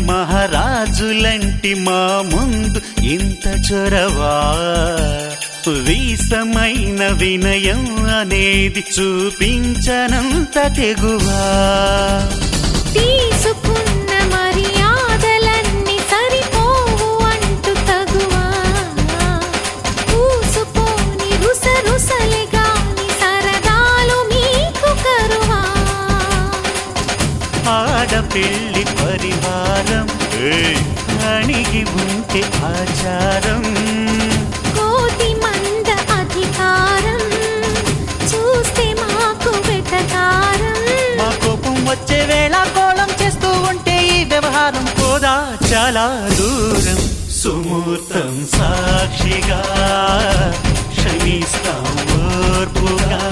మహారాజులంటి మా ముందు ఇంత చొరవా, వీసమైన వినయం అనేది చూపించనంత తెగువా. తీసుకున్న మర్యాదలన్నీ సరిపోవు అంటూ తగువా, పూసుపోని రుసరుసలే గాని సరదాలు మీకు కరువా. ఆడపిల్లి పరివారం అణిగి ఉంటే ఆచారం, కోటి మంద అధికారం చూస్తే మాకు వెటకారం. మా కోపం వచ్చే వేళ కోళం చేస్తూ ఉంటే ఈ వ్యవహారం పోదా చాలా దూరం. సుమూర్తం సాక్షిగా క్షమిస్తాం ఓర్పుగా.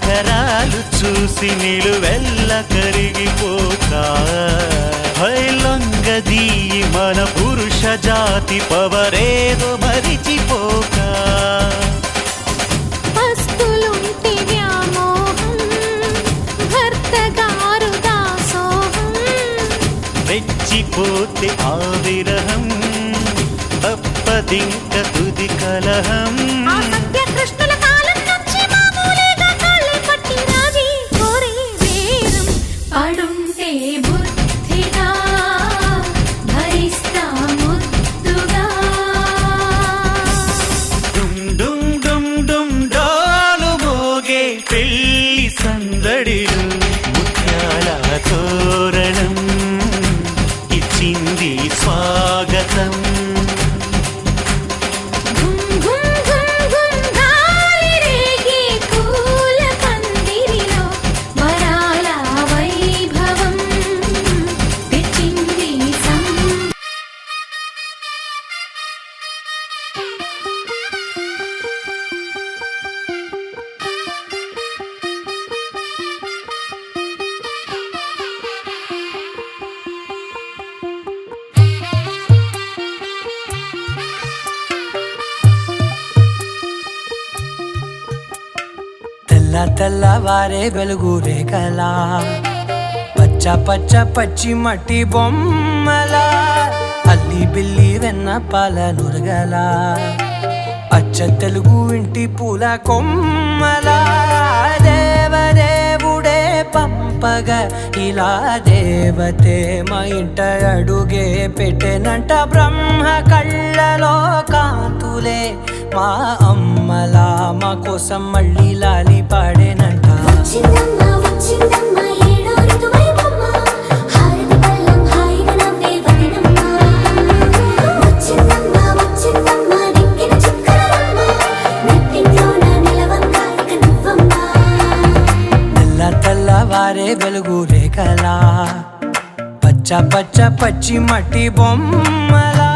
కరాలు చూసి నిలువెల్ల కరిగిపోక, లొంగదీయి మన పురుష జాతి పవరేదో మరిచిపోక. వస్తులుంటి వ్యామోహం భర్త గారు దాసోహం, రెచ్చిపోతే ఆ విరహం తప్పదింక తుది కలహం. కృష్ణుల కాలం నుంచి మామూలుగా కాళ్ళే పట్టి రాజీ కోరే వేరం. పడుంటే బుద్ధిగా భరిస్తా ముద్దుగా. డుమ్ డుమ్ డుమ్ డుమ్ డాలు మోగే పెళ్లి సందడిలు, ముత్యాల తోరణం ఇచ్చింది స్వాగతం. తెల్లవారే వెలుగు రేఖలా, పచ్చ పచ్చ పచ్చి మట్టి బొమ్మలా, అల్లి బిల్లి వెన్న పాల నురగలా, అచ్చ తెలుగు ఇంటి పూల కొమ్మలా. దేవదేవుడే పంపగా ఇలా దేవతే మా ఇంట అడుగే పెట్టెనంట. బ్రహ్మ కళ్ళలో కాంతులే మా అమ్మలా మా కోసం మళ్ళీ లాలి పాడేనంట. తెల్లవారే వెలుగు రేఖలా, పచ్చ పచ్చ పచ్చి మట్టి బొమ్మలా.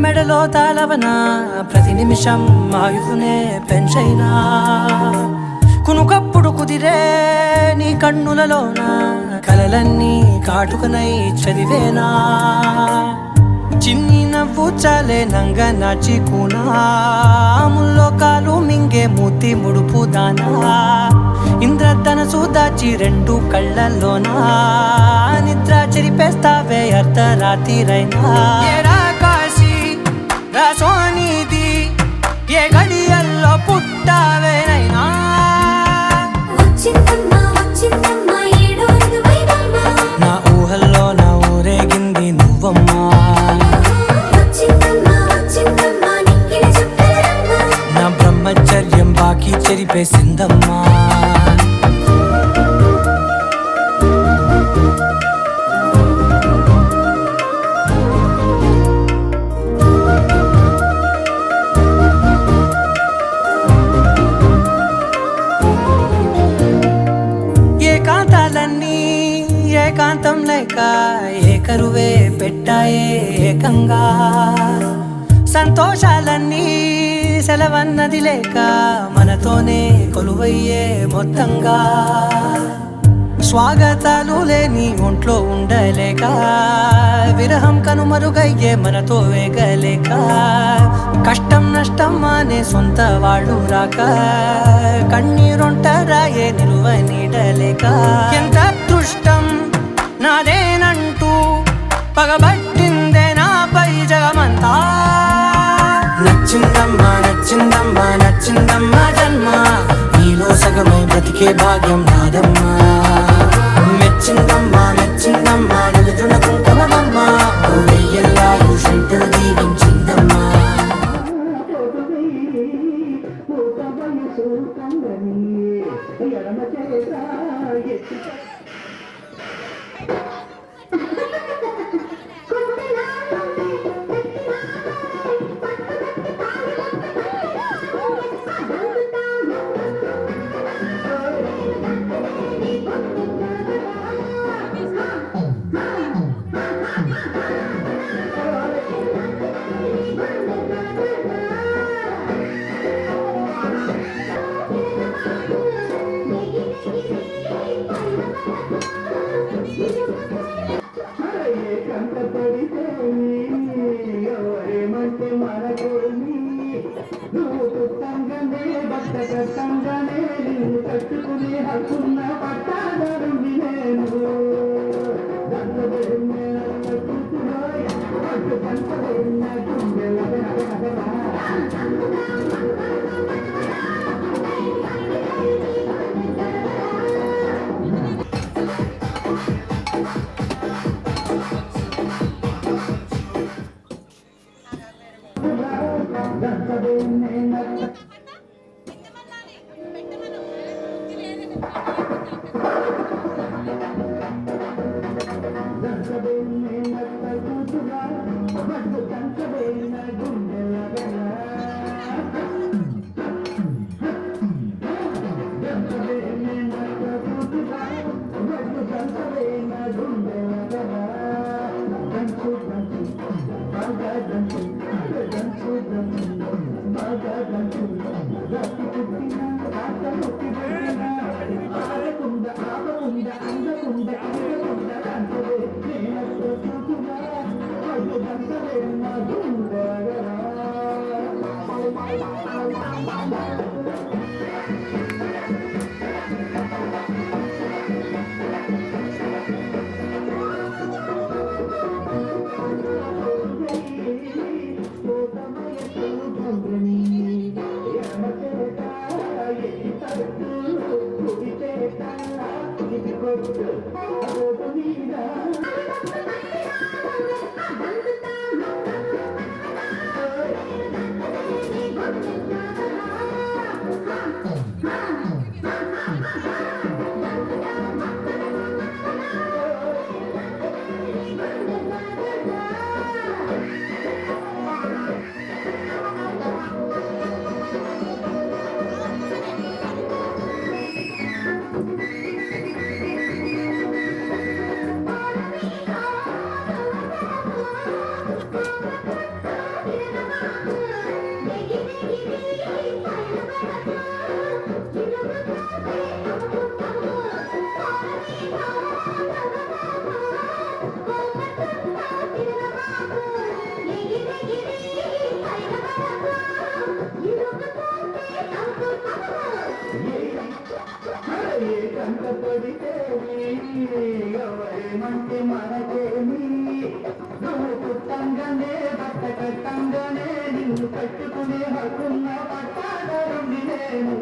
మెడలో తాళవ భావన ప్రతి నిమిషం ఆయుధునే పెంచైనా కునుకప్పుడు కుదిరే నీ కన్నులలోన కలలన్నీ కాటుకనై చదివేనా చిన్ని నవ్వు చాలే నంగ నాచి కూనాముల్లో కాలు మింగే మూతి ముడుపు దానా ఇంద్రధనసు దాచి రెండు కళ్ళల్లోనా నిద్ర చెరిపేస్తావే అర్ధరాత్రిరైనా ఏరా కాశీ రా సోనిది ఏ గడియల్లో పుట్టావేనైనా వచ్చిందమ్మా వచ్చిందమ్మా ఏడో ఋతువైవమ్మ నా ఊహల్లో నా ఊరేగింది నువ్వమ్మా వచ్చిందమ్మా వచ్చిందమ్మా నిక్కిన చుక్కలమ్మ నా బ్రహ్మచర్యం బాకీ చెరిపేసిందమ్మా ఏకాంతాలన్నీ ఏకాంతం లేక ఏకరువే పెట్టాయే ఏకంగా సంతోషాలన్నీ సెలవన్నది లేక మనతోనే కొలువయ్యే మొత్తంగా స్వాగతాలు లేని ఒంట్లో ఉండలేక విరహం కనుమరుగయ్యే మనతో వేగలేక కష్టం నష్టం అనే సొంత వాళ్ళు రాక కన్నీరొంటరాయే నిలువ నీడలేక ఎంత అదృష్టం నాదేనంటూ పగబట్టిందే నాపై జగమంతా నచ్చిందమ్మా నచ్చిందమ్మా నచ్చిందమ్మా జన్మ నీలో సగమై బ్రతికే భాగ్యం నాదమ్మా మెచ్చిందమ్మా మెచ్చిందమ్మా నిలుతున్న కుంకుమమ్మా వెయ్యల్లా శంకరు దీవించిందమ్మా ఎవరేమంటే మనకేమి నువ్వు పుట్టంగానే బట్ట కట్టంగానే నిన్ను కట్టుకునే హక్కున్న పట్టాదారుండి నేను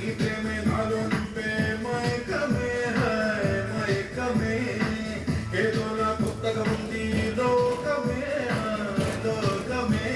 गीते में नालों पे మైకమే మైకమే ఏదో నా కొత్తగా ఉంది లోకమే లోకమే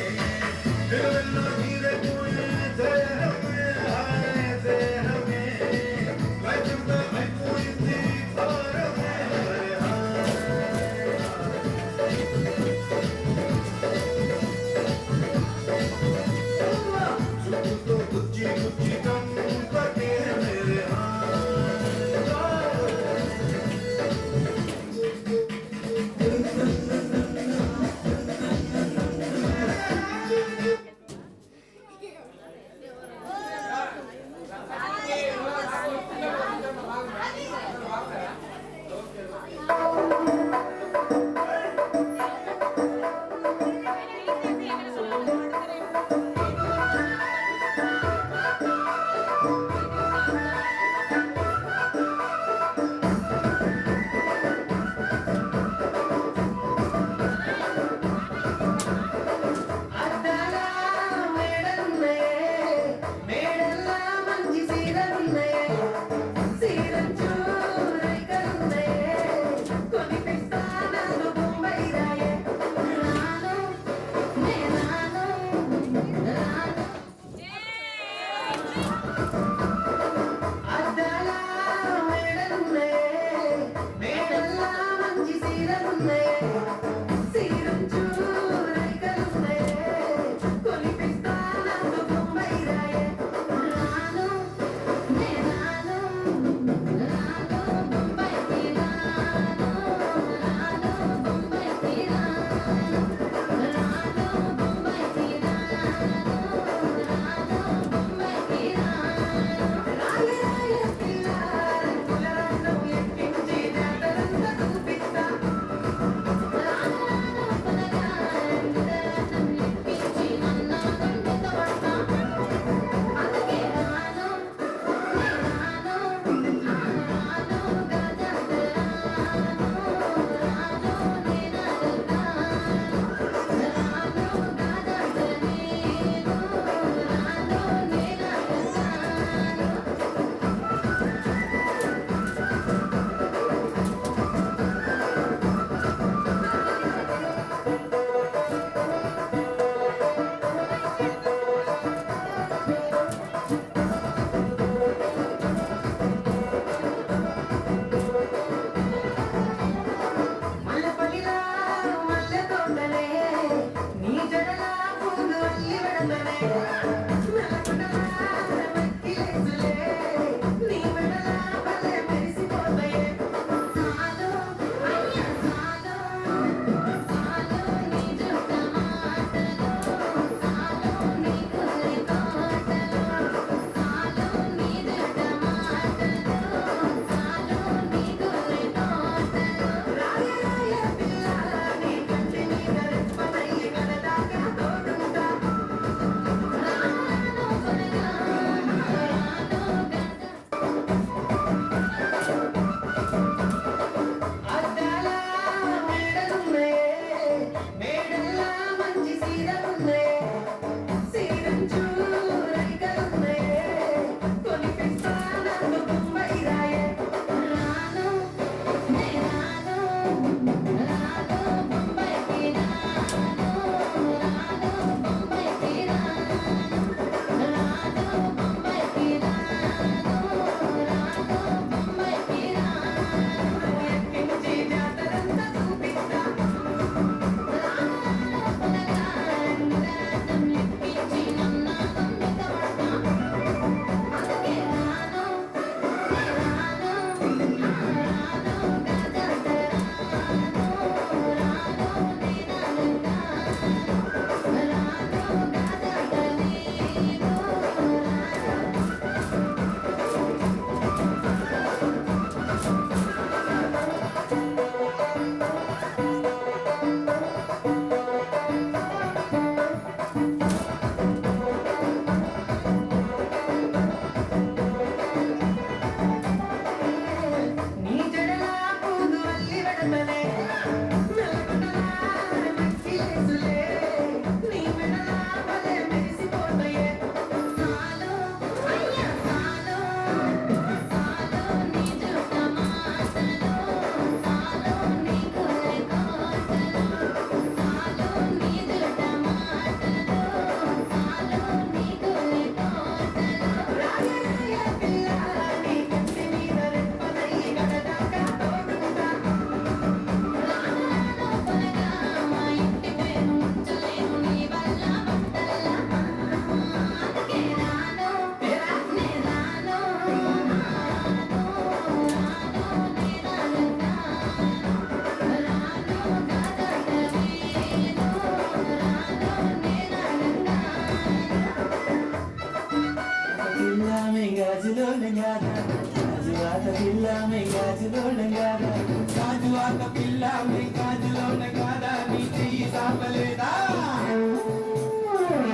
గాజులోన గాదా గాజు ఆక పిల్ల మీ గాజులోన గాదా నీ చెయ్యి సాపలేదా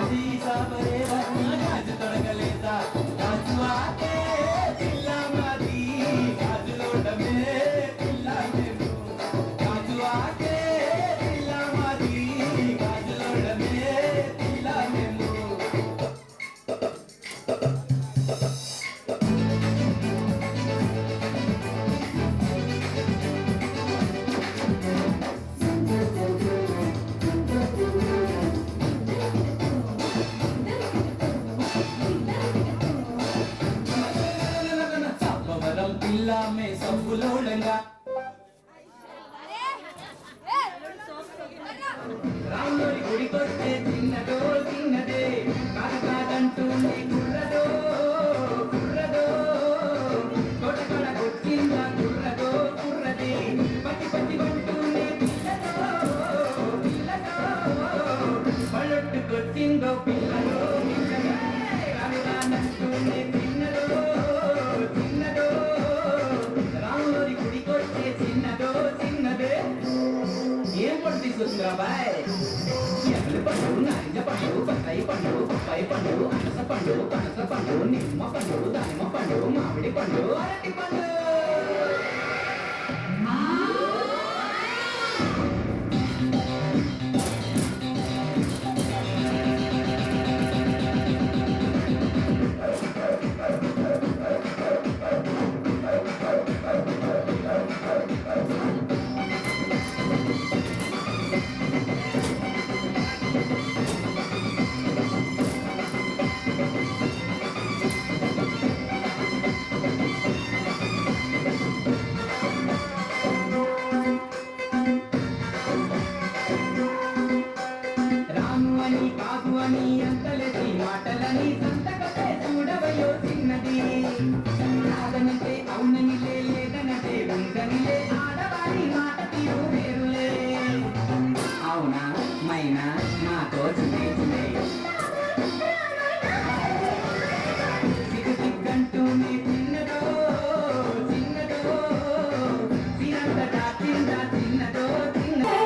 చెయ్యి సాపలేదా నా గాజు తొడగలేదా గాజు ఆకే పిల్ల మాది గాజులోడమే పిల్ల మేము గాజు ఆకే పిల్ల మాది గాజులోడమే పిల్ల మేము సబ్బవరం పిల్ల మే సబ్బులోడంగా రాముడి గుడికొస్తే చిన్నదో చిన్నదే కాదంటూ కుర్రదో కుర్రదో కొడకడ కొట్టిందా కుర్రదో కుర్రదే పట్టి పట్టి కొంటూనే పిల్లదో పిల్లదో పళ్ళొట్టు కొట్టిందో పిల్లదో పిల్లదో రానురానంటూనే చిన్నదో చిన్నదో రాముడి గుడికొస్తే చిన్నదో చిన్నదే ఏం పట్టు తీసుకొచ్చిందిరా బాయ్ ఎర్రలి పండు నారింజ పండు బత్తాయి పండు బొప్పాయి పండు అనస పండు పనస పండు నిమ్మ పండు దానిమ్మ పండు మామిడి పండు అరటి పండు రాను అని కాదు అని అంతలకి మాటలని సంతకతే చూడవయో చిన్నది కాదనితే అవుననిలే లేదనతే ఉందనిలే ఆడవారి మాట తీరు వేరులే అవునా మైనా నాతో చునే చునే సిగ్గు సిగ్గంటూనే చిన్నదో చిన్నదో చిరంతటా చిన్నదో చిన్నదో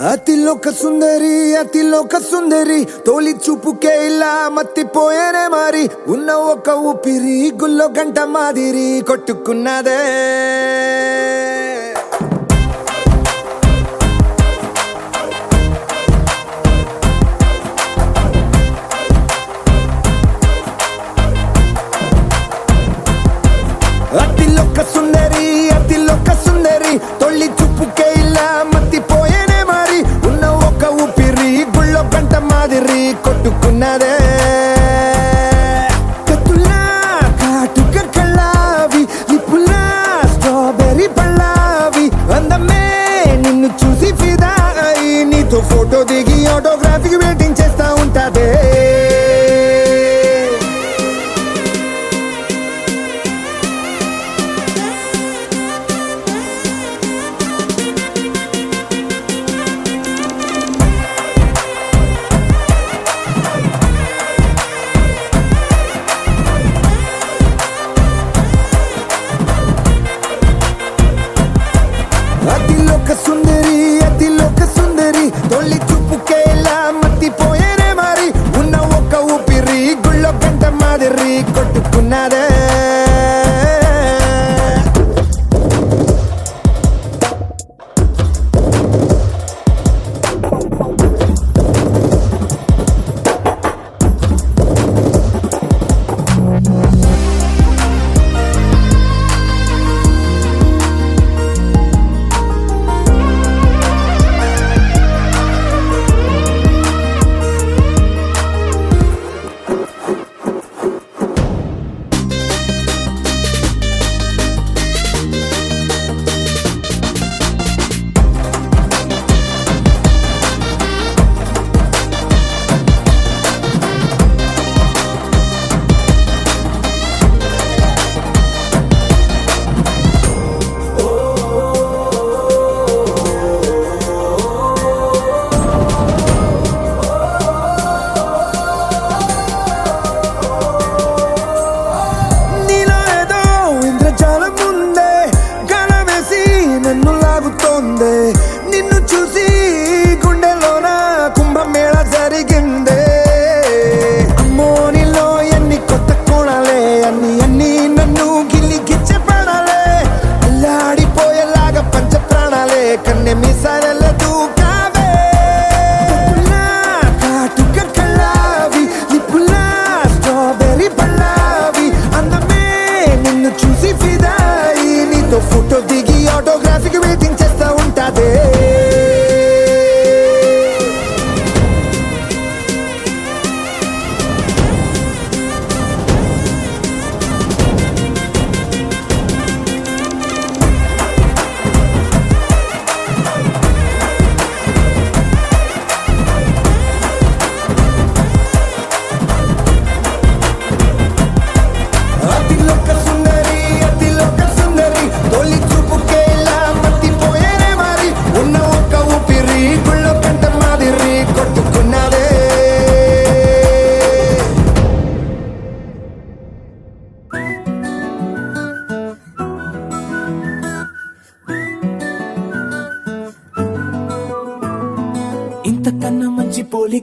అతిలోక సుందరి అతిలోక సుందరి తోలి చూపుకే ఇలా మత్తిపోయేనే మరి ఉన్న ఒక ఊపిరి గుల్లో గంట మాదిరి కొట్టుకున్నదే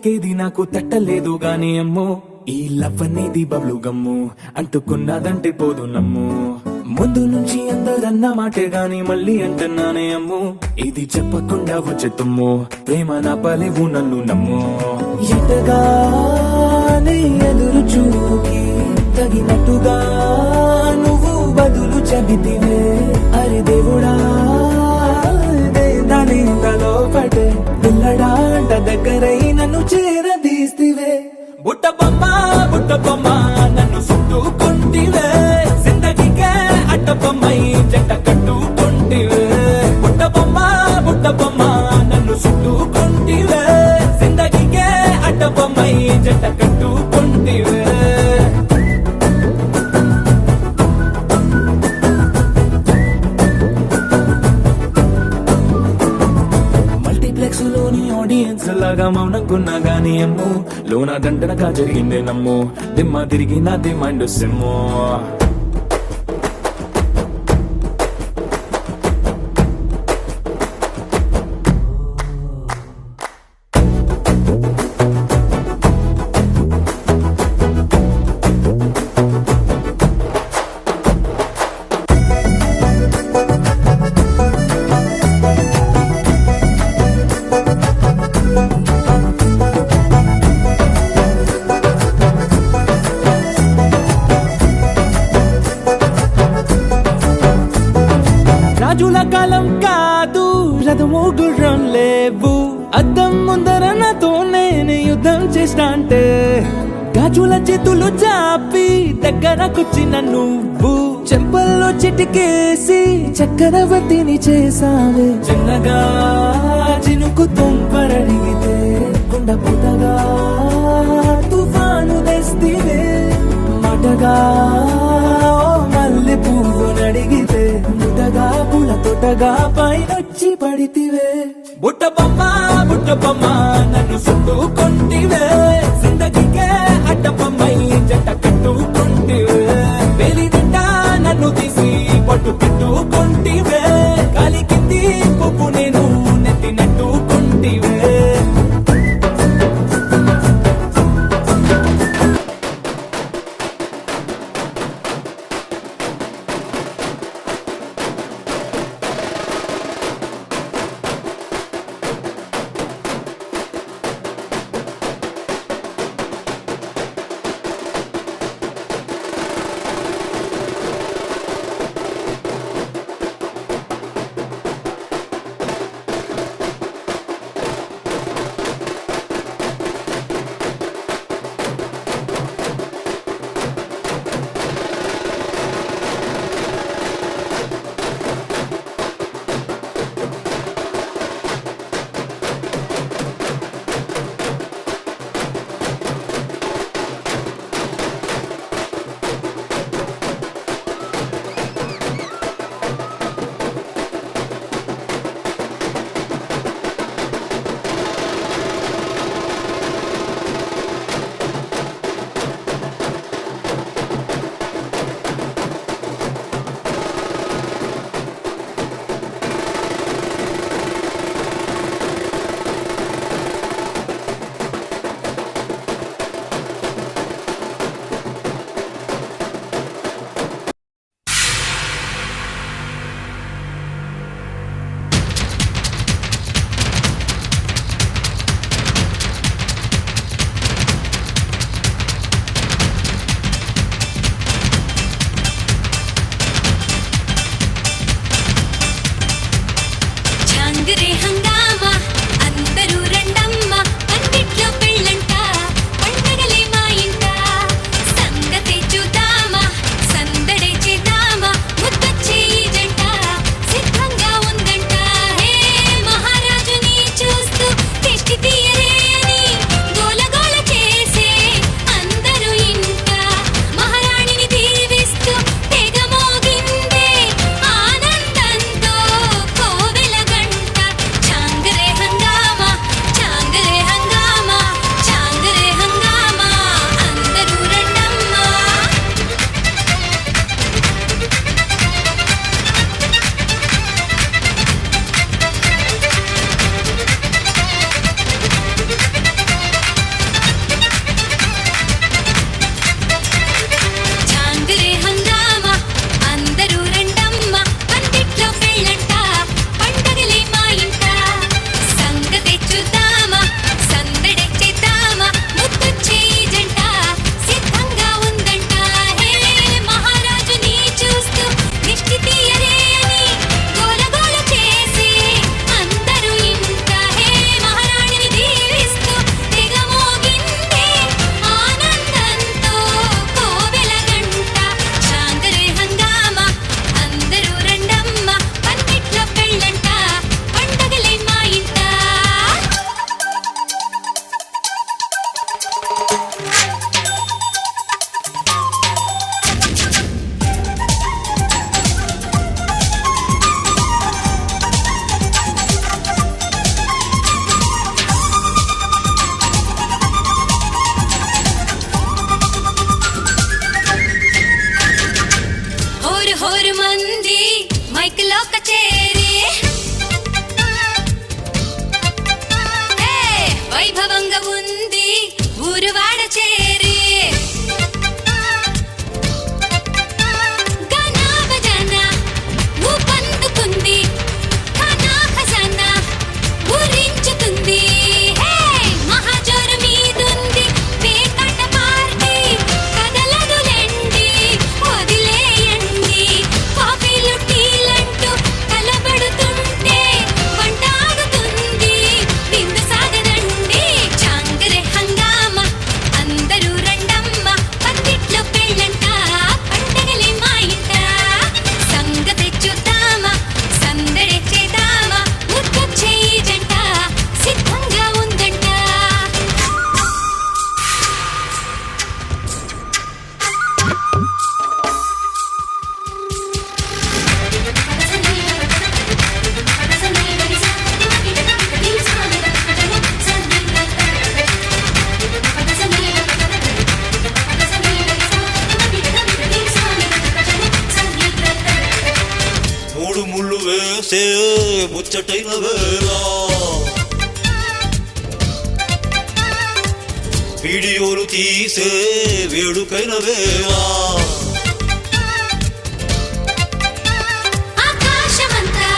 బతికేది నాకు తట్టలేదు గాని అమ్మో ఈ లవ్ అనేది బబ్లు గమ్ము అంటుకున్నదంటే పోదు నమ్ము ముందు నుంచి అందరన్న మాటే గాని మళ్ళీ అంటున్నానే అమ్ము ఇది చెప్పకుండా వచ్చే తుమ్ము ప్రేమ నా పలేవు నన్ను నమ్ము ఎటగానే ఎదురు చూకి తగినట్టుగా నువ్వు బదులు చెబితివే అరే దేవుడా దాని తలో పటే పిల్లడాంట దగ్గరై నన్ను చేరదీస్తివే బుట్ట బొమ్మ నన్ను చుట్టుకుంటివే జిందగీకే అడ్డ బొమ్మై జంట కట్టుకుంటివే బుట్ట బొమ్మ నన్ను చుట్టుకుంటివే జిందగీకే అడ్డ బొమ్మై జంట కట్టుకుంటివే మల్టీప్లెక్స్ లోని ఆడియన్స్ లాగా మౌనంకున్నా గానీ అమ్ము లోన దండనగా జరిగిందే నమ్ము దిమ్మ తిరిగి నాది మైండ్ సిమ్ము రాజుల కాలం కాదు రథము గుర్రం లేవు అద్దం ముందర నాతో నేను యుద్ధం చేస్తా అంటే గాజుల చేతులు చాపి దగ్గరకొచ్చిన నువ్వు చెంపల్లో చిటికేసి చక్రవర్తిని చేసావే చిన్నగా చినుకు తుంపరడిగితే కుండ పుటగా తుఫాను తెస్తివే మాటగా మల్లె పువ్వు నడిగితే ముటగా పుల తొటగా పైనొచ్చి పడితివే బుట్ట బొమ్మ నన్ను చుట్టుకుంటివే జిందగీకే అడ్డ బొమ్మై జంట కట్టుకుంటివే వేలి నిండా నన్ను తీసి పట్టు పెట్టుకుంటివే కాలి కింది పువ్వు నేను నెత్తినట్టుకుంటివే ముచ్చటైన వేళ వీడియోలు తీసే వేడుకైన వేళ ఆకాశమంతా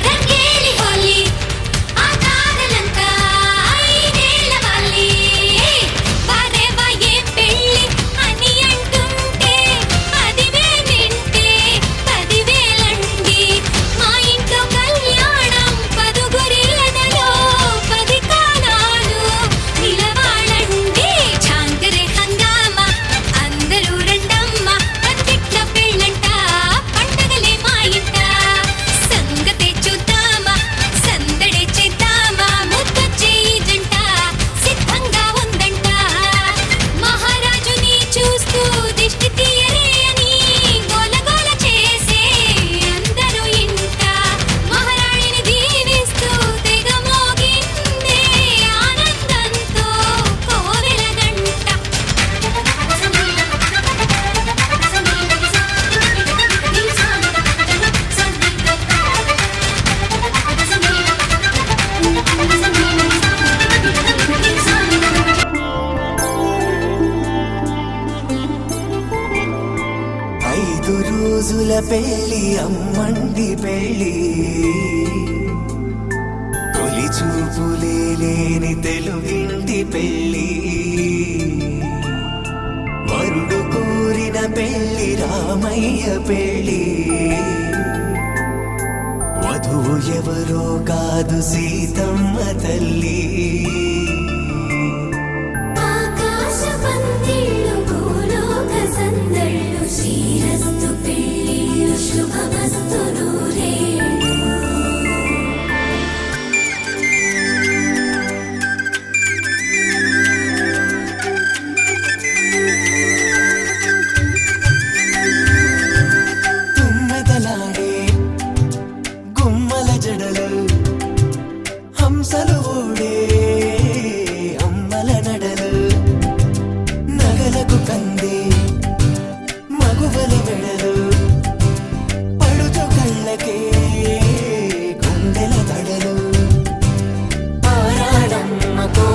రంగేలి హోలీ ఆ తారలంతా ఐదేళ్ల వాలి వారేవా ఏ పెళ్ళి అని అంటుంటే పదివే వింటే పదివేలండి మా ఇంట్లో కళ్యాణం పదుగురిళ్ళలో 10 కాలాలు నిలవాలండి చాంకరే హంగామా అందరూ రండమ్మ పందిట్ల పెళ్ళంట పండగలే మా ఇంట సంగతే చూద్దామా సందడే చేద్దామా ముద్దొచ్చే ఈ జంట సిద్ధంగా ఉందంట మహారాజుని చూస్తూ దిష్టి తీయరే అని గోలగోల చేసే అందరూ ఇంట మహారాణిని దీవిస్తూ తెగ మోగిందే ఆనందంతో కోవెల గంట ఐదు రోజుల పెళ్లి అమ్మండి పెళ్లి తొలి చూపులే లేని తెలుగింటి పెళ్లి వరుడు కోరిన పెళ్లి రామయ్య పెళ్లి వధువు ఎవరో కాదు సీతమ్మ తల్లి ఆకాశ పందిళ్ళు భూలోక సందళ్ళు శ్రీరస్తు పెళ్ళిళ్ళు శుభమస్తు నూరేళ్ళు తుమ్మెదలాడే గుమ్మల జడలు హంసలు ఊడే అమ్మల నడలు నగలకు కంది మగువల మెడలు పడుచు కళ్ళకే గుండెల తడలు ఆరాడమ్మకో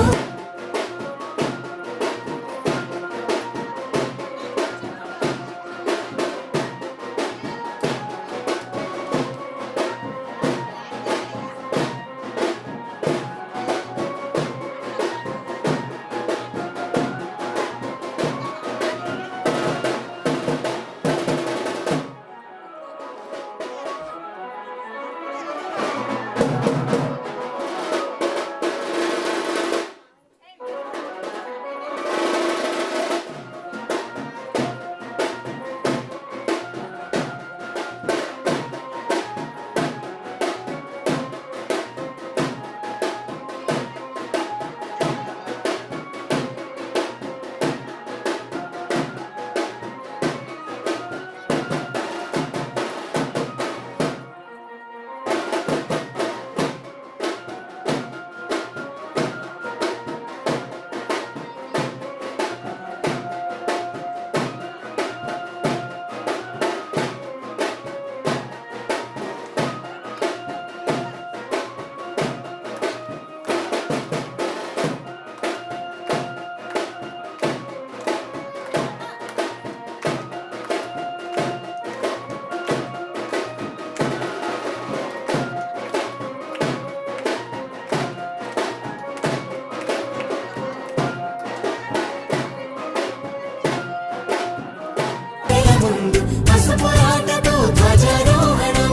ముందు పసుపురాటతో ధ్వజారోహణం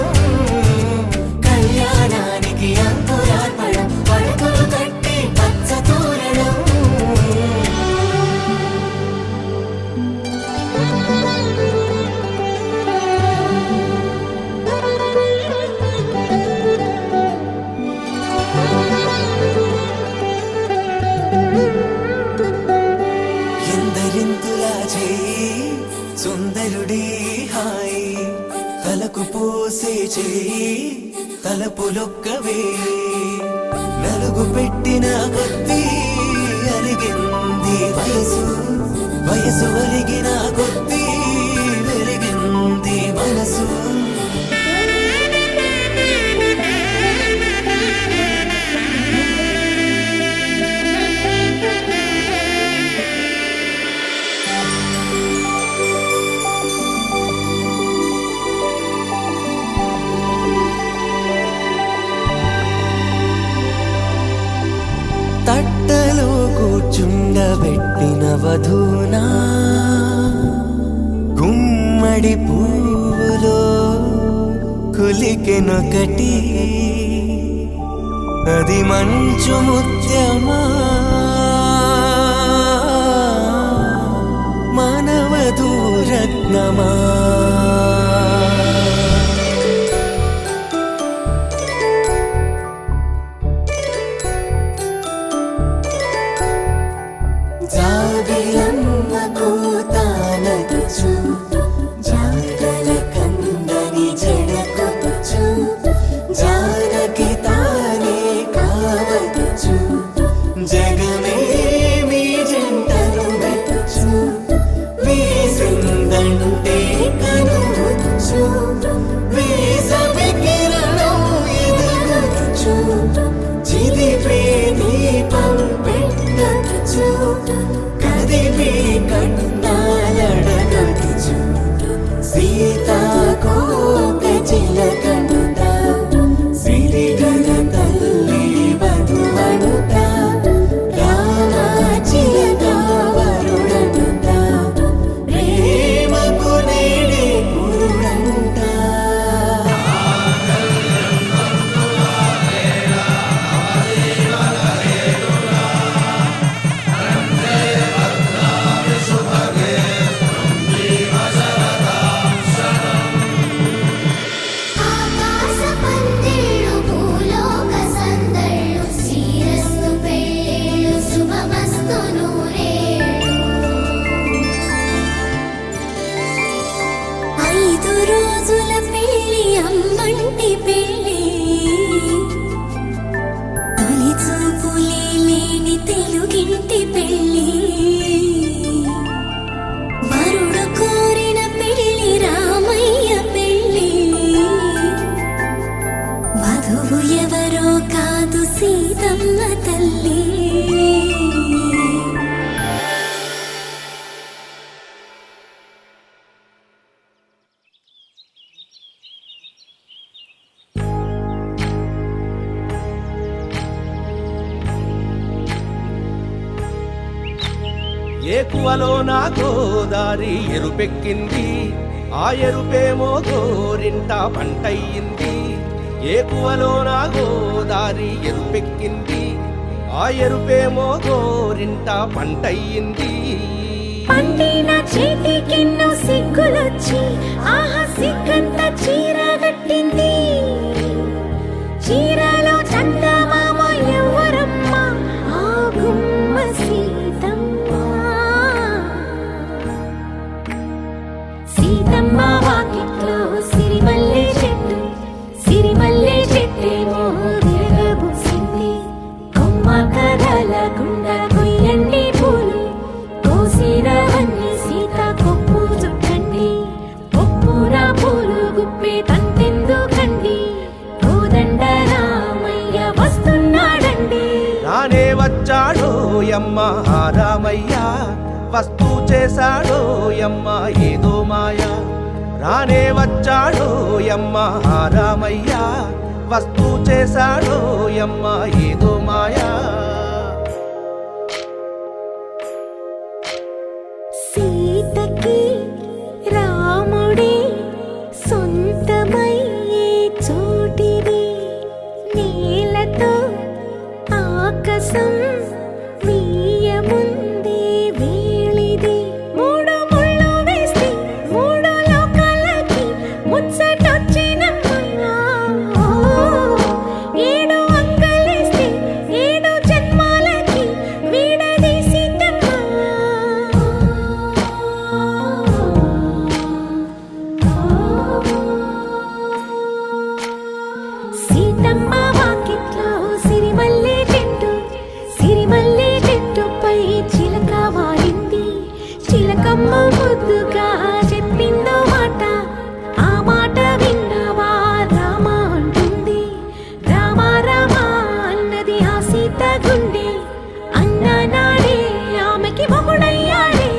కళ్యాణానికి అంకురార్పణం పడకలు కట్టి పచ్చ తోరణం ఎందరింతులా చేయి సుందరుడి హాయి తలకు పోసే చేయి తలపులొక్కవే నలుగు పెట్టిన కొద్దీ అలిగింది వయసు వయసు ఒలిగిన కొద్దీ వెలిగింది మనసు నవవధూనా గుమ్మడి పువ్వులో కులికెనొకటి అది మంచు ముత్యమా మానవధూరత్నమా జాబిలమ్మ కూతానదుచు జాడల కందని జడకొచ్చు జానకి తానే కావదుచు జగమే మీ జంటను వెతుచు వీసిందంటే కనువచ్చు వీసవి కిరణం ఎదుగుచు చిదిపే దీపం పెట్టచ్చు కదిపే కన్నాలడగచ్చు సీతాకోక చిలకనుత సిరిగల తల్లి వధువనుత రామ చిలక వరుడనుత ప్రేమకు నేడే పురుడంట ఆకాశ పందిళ్ళు భూలోక సందళ్ళు శ్రీరస్తు పెళ్ళిళ్ళు శుభమస్తు నూరేళ్ళు 5 రోజుల పెళ్ళి అమ్మంటి పెళ్ళి తొలి చూపులే లేని తెలుగింటి పెళ్ళి వరుడు కోరిన పెళ్ళి రామయ్య పెళ్ళి వధువు ఎవరో కాదు సీతమ్మ తల్లి ఏకువలో నా గోదారి ఎరుపెక్కింది ఆ ఎరుపేమో గోరింట పంటయ్యింది ఏకువలో నా గోదారి ఎరుపెక్కింది ఆ ఎరుపేమో గోరింట పంటయ్యింది పండిన చేతికెన్నో సిగ్గులొచ్చి ఆహా సిగ్గంత చీర కట్టింది చీరలో చందమామ ఎవరమ్మ ఆ గుమ్మ సీతమ్మ సీతమ్మ వాకిట్లో సిరిమల్లె చెట్టేమో విరగబూసింది కొమ్మ కదలకుండా కొయ్యండి పూలు కోసిరవన్నీ సీత కొప్పు చుట్టండి కొప్పున పూలు గుప్పే తంతెందుకండి కోదండ రామయ్య వస్తున్నాడండి రానే వచ్చాడో యమ్మ ఆ రామయ్య వస్తూ చేశాడో యమ్మ ఏదో మాయ రానే వచ్చాడో యమ్మ ఆ రామయ్య వస్తూ చేశాడో యమ్మ ఏదో మాయా సీతకి రాముడే సొంతమయ్యే చోటిది నేలతో ఆకాశం వీయముందే వేళిది 3 ముళ్ళు వేస్తే 3 లోకాలకి ముచ్చటొచ్చినమ్మా 7 అంగలేస్తే 7 జన్మాలకి వీడదీసిద్దమ్మా సీతమ్మ వాకిట్లో సిరిమల్లె చెట్టుపై చిలక వాలింది చిలకమ్మ ముద్దుగా చెప్పిందో మాట ఆ మాట విన్నవా రామ అంటుంది రామ రామ అన్నది ఆ సీత గుండె అన్న నాడే ఆమెకి మొగుడయ్యాడే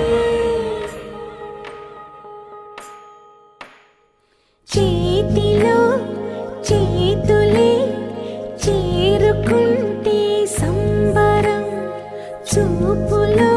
చేతిలో చేతులే చేరుకుంటే సంబరం చూపులో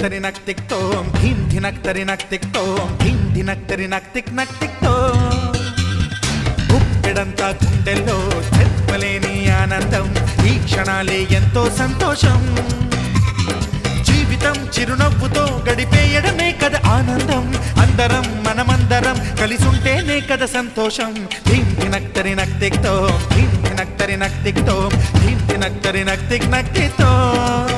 తినక్ తిక్ తోం ధీమ్ ధినక్ తరినక్ తిక్ తోం ధీమ్ ధినక్ తరినక్ తిక్ నక్ తిక్ తోం గుప్పెడంతా గుండెల్లో చెప్పలేని ఆనందం ఈ క్షణాలే ఎంతో సంతోషం జీవితం చిరునవ్వుతో గడిపేయడమే కదా ఆనందం అందరం మనమందరం కలిసుంటేనే కదా సంతోషం ధీమ్ ధినక్ తరినక్ తిక్ తోం ధీమ్ ధినక్ తరినక్ తిక్ తోం ధీమ్ ధినక్ తరినక్ తిక్ నక్ తిక్ తోం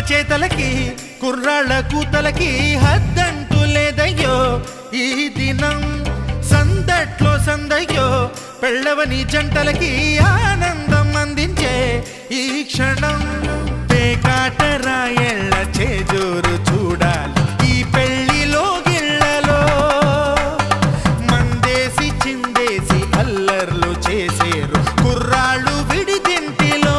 చేతలకి కుర్రాళ్ళ కూతలకి హద్దంటూ లేదయ్యో ఈ దినం సందట్లో సందయ్యో పెళ్ళవని జంటలకి ఆనందం అందించే ఈ క్షణం పేకాటరాయళ్ళ చేజోరు చూడాలి ఈ పెళ్లిలో గిళ్ళలో మందేసి చిందేసి అల్లర్లు చేసేరు కుర్రాళ్ళు విడిదింటిలో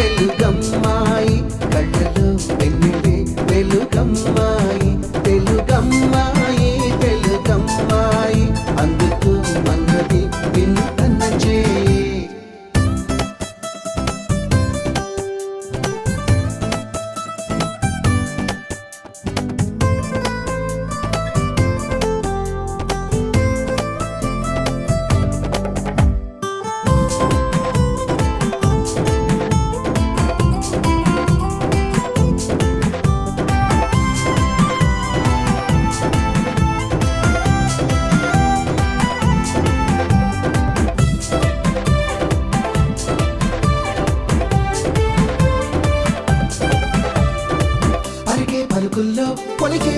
తెలుగమ్మాయి కళ్ళలో వెన్నెలే వెలుగమ్మాయి తెలుగమ్మాయి తెలుగమ్మాయి అందుకు మన్నది వింతన చేయి పలుకుల్లో పొలికే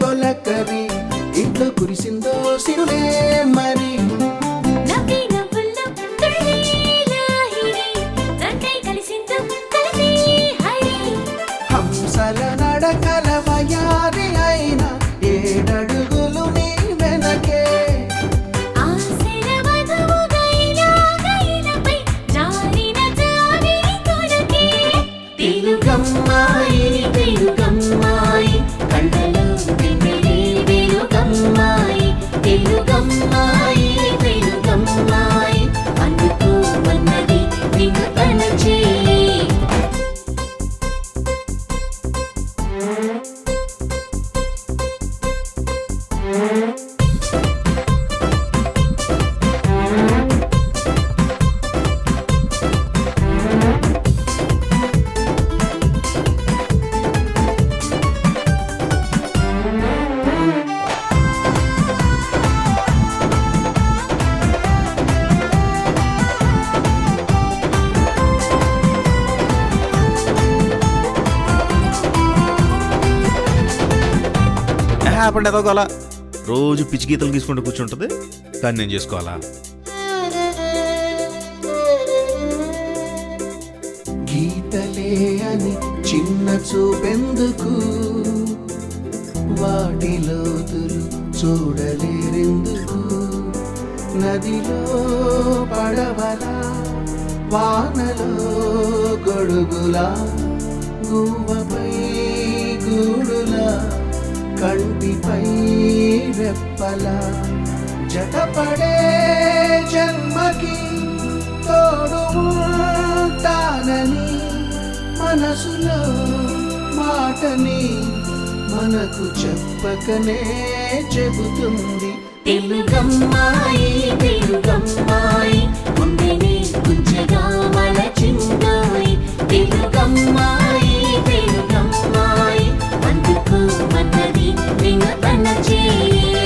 తొలకరి ఇంట్లో కురిసిందో సిరులే మరి నవ్వి నవ్వుల్లో తుళ్ళి లాహిరి రంగై కలిసిందో కలిసి హరి హంసల నడకల వయారి అయిన ఏడడుగులు నీ వెనకే ఆశల వధువుగా ఇలాగైనపై జారిన జారి కొరకే తెలుగమ్మాయి తెలుగమ్మాయి కళ్ళలో వెన్నెలే వెలుగమ్మాయి తెలుగమ్మాయి తెలుగమ్మాయి అందుకు మన్నది వింతన చేయి హ్యాపండి ఎదగోలా రోజు పిచ్చి గీతలు గీసుకుంటూ కూర్చుంటుంది కానీ నేను చేసుకోవాలా గీతలే అని చిన్న చూపెందుకు వాటిలోతులు చూడలేరెందుకు నదిలో పడవలా వానలో గొడుగులా గువ్వపై గూడులా కంటిపై రెప్పలా జతపడే జన్మకి తోడు ఉంటానని మనసులో మాటని మనకు చెప్పకనే చెబుతుంది తెలుగమ్మాయి తెలుగమ్మాయి గుండెని గుంజగా మలచిందాయి తెలుగమ్మాయి తెలుగమ్మాయి అందుకు మన్నది వినతన చేయి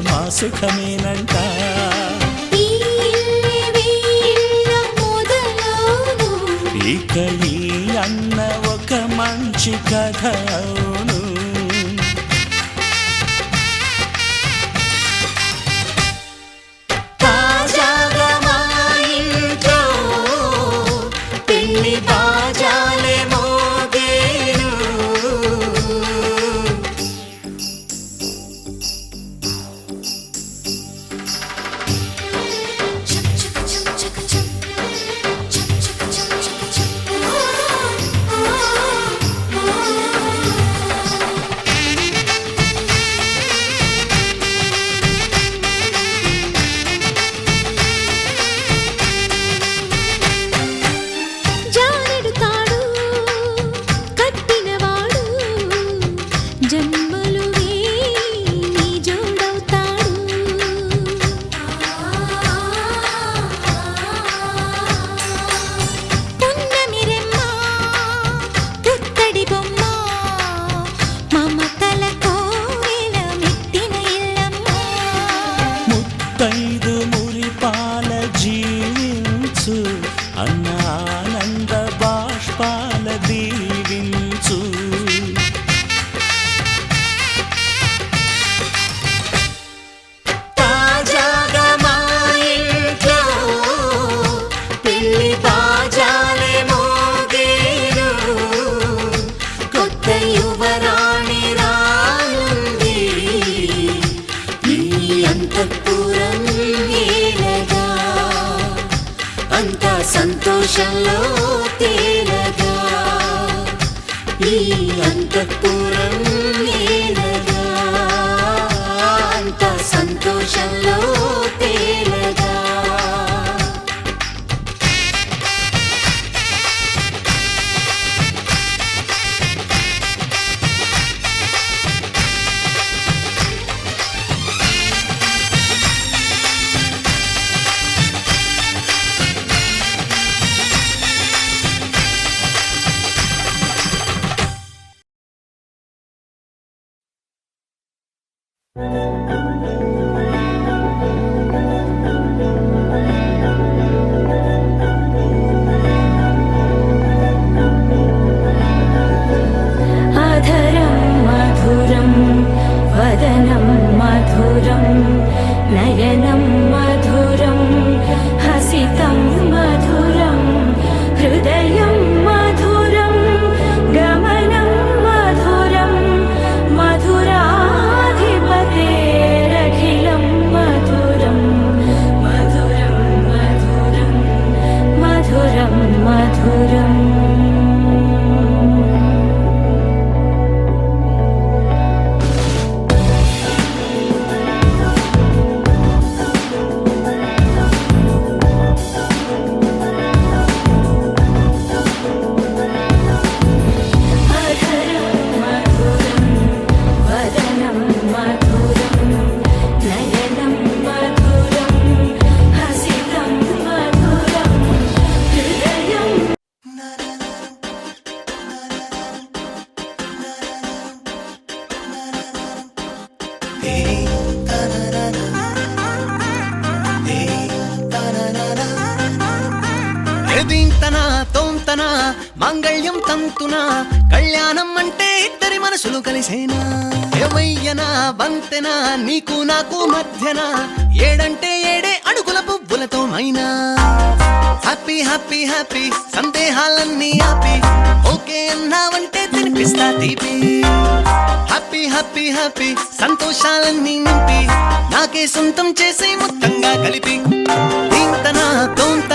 మా సుఖమేనంట. ఈ ఇల్లే వీళ్ళ మొదలవును. ఇక ఈ అన్న ఒక మంచి కథ అవును. తాజాగా మా ఇంట్లో పెళ్లి బాజాలే మోగేను. జానెడు తాడు కట్టినవాడు జన్మలు నీ జోడవుతాడు. పున్నమి రెమ్మ పుత్తడి బొమ్మ మమతల కోవెల మెట్టిన ఇల్లమ్మ. ముత్తైదు మురిపాల జీవించు అన్న ఆనంద బాష్పాల దీవించు. తాజాగా మా ఇంట్లో పెళ్లి బాజాలే మోగేను. కొత్త యువరాణి రానుంది ఈ అంతఃపురం ఏలగా. అంతా సంతోషంలో తేలగా ఈ అంతఃపురం ఏలగా. అంతా సంతోషంలో తేలగా. అధరం మధురం వదనం మధురం నయనం మధురం హసితం మధురం హృదయం మధురం గమనం మధురం మధురాధిపతేరఖిలం మధురం మధురం మధురం మధురం మధురం. అధరం మధురం వదనం మధురం నయనం మధురం హసితం మధురం హృదయం. ఎదింతనా తోంతనా మాంగళ్యం తంతునా కళ్యాణం అంటే ఇద్దరి మనసులు కలిసేనా. ఏవయ్యనా బంతెనా నీకు నాకు మధ్యన ఏడంటే ఏడే అడుగుల పువ్వులతో మైనా. హ్యాపీ హ్యాపీ హ్యాపీ సందేహాలన్నీ ఆపి ఓకే అన్నావంటే తినిపిస్తా తీపి. హ్యాపీ హ్యాపీ హ్యాపీ సంతోషాలన్నీ నింపి నాకే సొంతం చేసే మొత్తంగా కలిపి. దీంతనా తోంతనా